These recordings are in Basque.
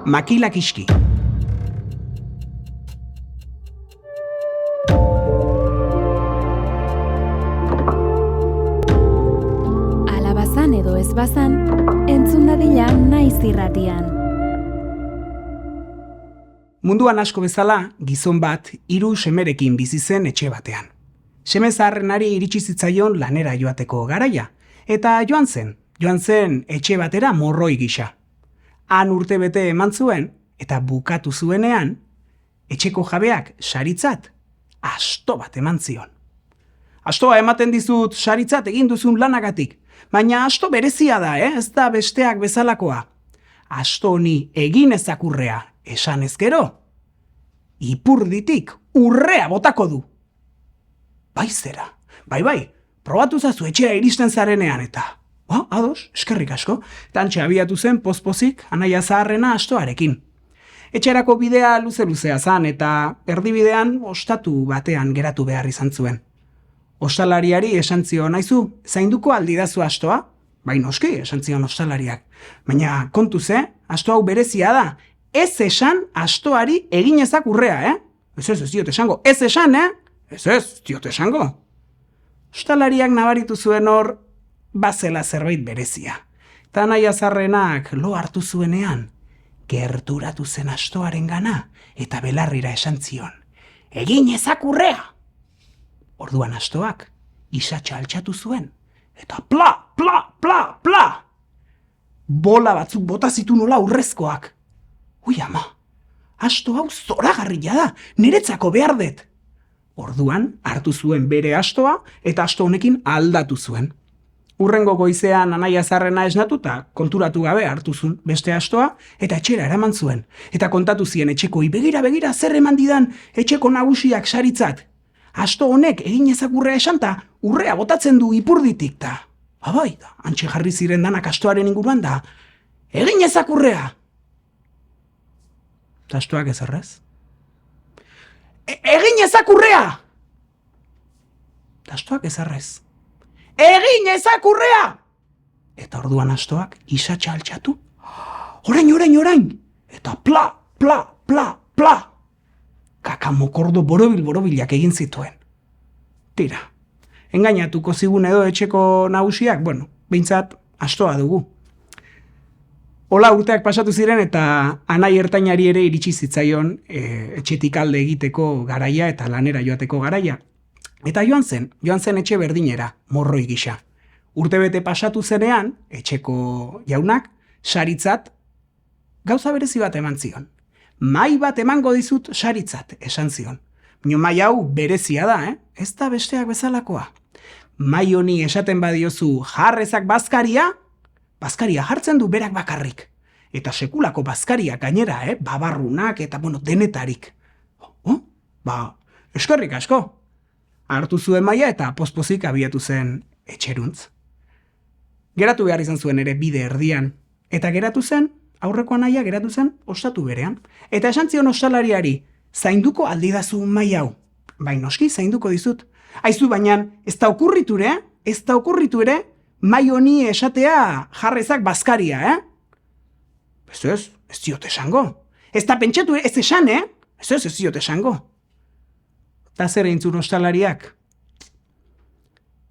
Makilak iski. Alabazan edo ez bazan, entzun dadila naiz irratian. Munduan asko bezala, gizon bat 3 semerekin bizi zen etxe batean. Seme zaharrenari iritsi zitzaion lanera joateko garaia, eta joan zen etxe batera morroi gisa. Han urtebete eman zuen, eta bukatu zuenean, etxeko jabeak saritzat, asto bat eman zion. Astoa ematen dizut saritzat egin duzun lanagatik, baina asto berezia da, ez da besteak bezalakoa. Asto honi egin ezakurrea esan ezkero, ipurditik urrea botako du. Bai zera, bai, probatu zazu etxea iristen zarenean eta, ados, eskerrik asko, tantxe abiatu zen pozpozik anaia zaharrena astoarekin. Etxerako bidea luze-luzea zan eta erdibidean ostatu batean geratu behar izan zuen. Ostalariari esan zion, naizu, zainduko aldidazu astoa? Bai noski, esan zion ostalariak. Baina kontuz, asto hau berezia da, ez esan astoari egin ezak urrea, Ez diot esango, ez esan, Ez diot esango. Ostalariak nabaritu zuen hor, bazela zerbait berezia. Eta nahi azarrenak lo hartu zuenean, gerturatu zen astoaren gana, eta belarrira esan zion, egin ezak urrea! Orduan astoak, isatxa altxatu zuen, eta pla! Bola batzuk bota zitu nola urrezkoak. Ui ama, asto hau zoragarria da, niretzako behar dut. Orduan, hartu zuen bere astoa, eta asto honekin aldatu zuen. Urrengo goizean anaia zarrena esnatuta, konturatu gabe hartu zuen beste astoa, eta etxera eraman zuen. Eta kontatu zien etxekoi, begira, zer eman didan etxeko nagusiak saritzat. Asto honek egin ezakurrea esan ta, urrea botatzen du ipurditik ta. Abai, antxe jarri ziren danak astoaren inguruan da, egin ezakurrea! Eta astoak ezerrez? Egin ezakurrea! Eta astoak ezerrez. Egin ezakurrea! Eta orduan astoak isatxa altxatu. Orain! Eta pla! Kaka mokordo borobilak egin zituen. Tira, engainatuko zigun edo etxeko nagusiak, behintzat astoa dugu. Hola urteak pasatu ziren eta anai ertainari ere iritsi zitzaion etxetik alde egiteko garaia eta lanera joateko garaia. Eta joan zen etxe berdinera, morroi gisa. Urtebete pasatu zenean, etxeko jaunak, saritzat, gauza berezi bat eman zion. Mai bat emango dizut saritzat, esan zion. Baina mai hau berezia da, Ez da besteak bezalakoa. Mai honi esaten badiozu jarrezak bazkaria jartzen du berak bakarrik. Eta sekulako bazkariak gainera, babarrunak eta denetarik. Eskerrik asko. Hartu zuen maila eta pozpozik abiatu zen etxeruntz. Geratu behar izan zuen ere bide erdian. Eta geratu zen, aurreko anaia geratu zen ostatu berean. Eta esan zion ostalariari, zainduko aldidazu maila hau. Bai noski, zainduko dizut. Aizu baina, ez da okurritu ere, mai honi esatea jarrezak bazkaria, Ez diot esango. Ez da pentsatu, ez esan, Ez diot esango. Eta zer eintzun ostalariak?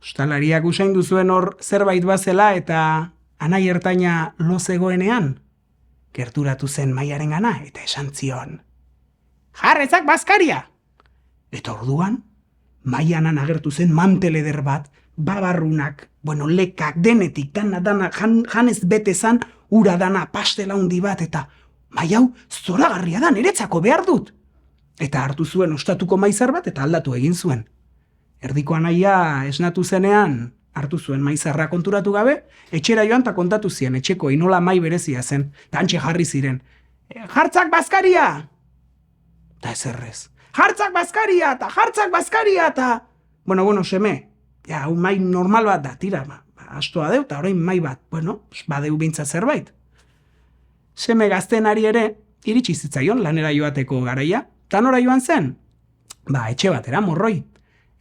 Ostalariak usaindu zuen hor zerbait bazela eta anai ertaina lo zegoenean, gerturatu zen maiaren gana eta esan zion, jarrezak bazkaria! Eta orduan, maianan agertu zen mantel eder bat, babarrunak, lekak, denetik, dana, janez bete zan, ura dana, pastela handi bat, eta mai hau zoragarria da, niretzako behar dut. Eta hartu zuen ostatuko maizar bat, eta aldatu egin zuen. Erdiko anaia esnatu zenean, hartu zuen maizarra konturatu gabe, etxera joan eta kontatu zien, etxeko inola mai berezia zen, eta antxe jarri ziren. Jartzak bazkaria! Eta ezerrez. Jartzak bazkaria, eta... seme, hau mai normal bat da, tira, astoa deu, eta orain mai bat, badeu bintza zerbait. Seme gaztenari ere, iritsi zitzaion lanera joateko garaia, eta nora joan zen? Etxe batera, morroi.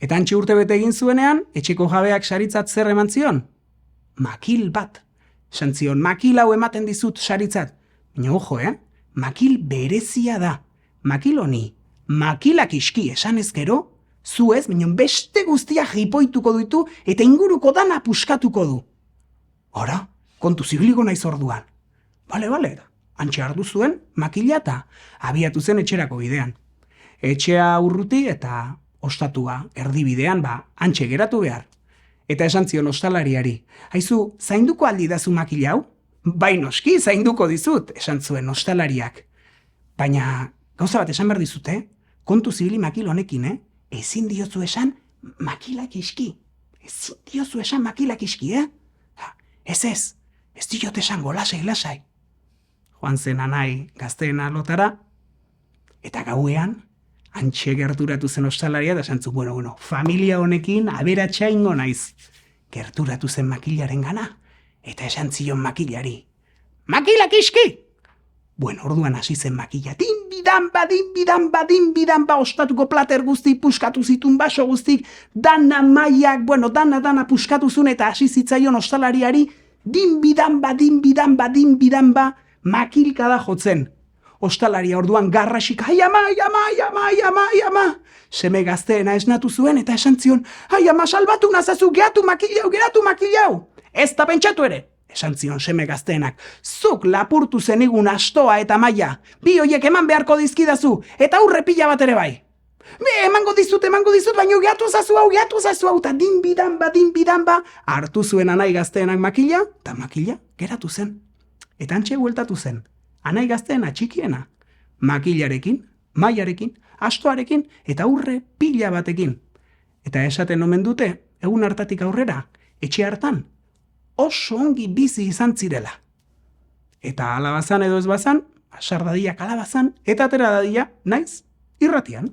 Eta antxe urtebete egin zuenean, etxeko jabeak saritzat zer eman zion? Makil bat. Esan zion, makil hau ematen dizut saritzat. Baina ojo, makil berezia da. Makil honi, makilak iski esanez gero, zu ez, minon beste guztia jipoituko ditu eta inguruko dana puskatuko du. Hora, kontu zibiliko naiz orduan. Bale, antxe hartu zuen makila eta abiatu zen etxerako bidean. Etxea urruti eta ostatua erdibidean antxe geratu behar. Eta esan zion ostalariari, haizu, zainduko aldi dazu makila hau? Bai noski, zainduko dizut, esan zuen ostalariak. Baina, gauza bat esan behar dizute, kontu zibili makil honekin, ezin diozu esan makilak iski. Ezin diozu esan makilak iski, Ez diot esango, lasai. Joan zen anai gazteena lotara, eta gauean, antxe gerturatu zen ostalaria, da esan zu, bueno, familia honekin aberatsa ingo naiz. Gerturatu zen makilaren gana, eta esan zion makilari. Makilak iski! Bueno, orduan hasi zen makila. Dinbidanba, ostatuko plater guzti puskatu zitun baso guztik, dana maiak, dana puskatu zuen eta hasi zitzaion ostalariari, dinbidanba, makilkada jotzen. Ostalaria orduan garrasik, ai ama! Seme gazteena esnatu zuen eta esan zion, ai ama, salbatu nazazu, geratu makilau! Ez da pentsatu ere! Esan zion seme gazteenak, zuk lapurtu zenigun astoa eta maia, bi hoiek eman beharko dizkidazu, eta aurre pila bat ere bai. Emango dizut, baina geatu zazu hau, eta dinbidanba, hartu zuen anai gazteenak makila, eta makila geratu zen. Eta antxe bueltatu zen, anai gazteena txikiena, makilarekin, maiarekin, astoarekin, eta aurre pila batekin. Eta esaten omen dute, egun hartatik aurrera, etxe hartan, oso ongi bizi izan zirela. Eta alabazan edo ez bazan, asar dadia kalabazan, eta atera dadia, naiz, irratian.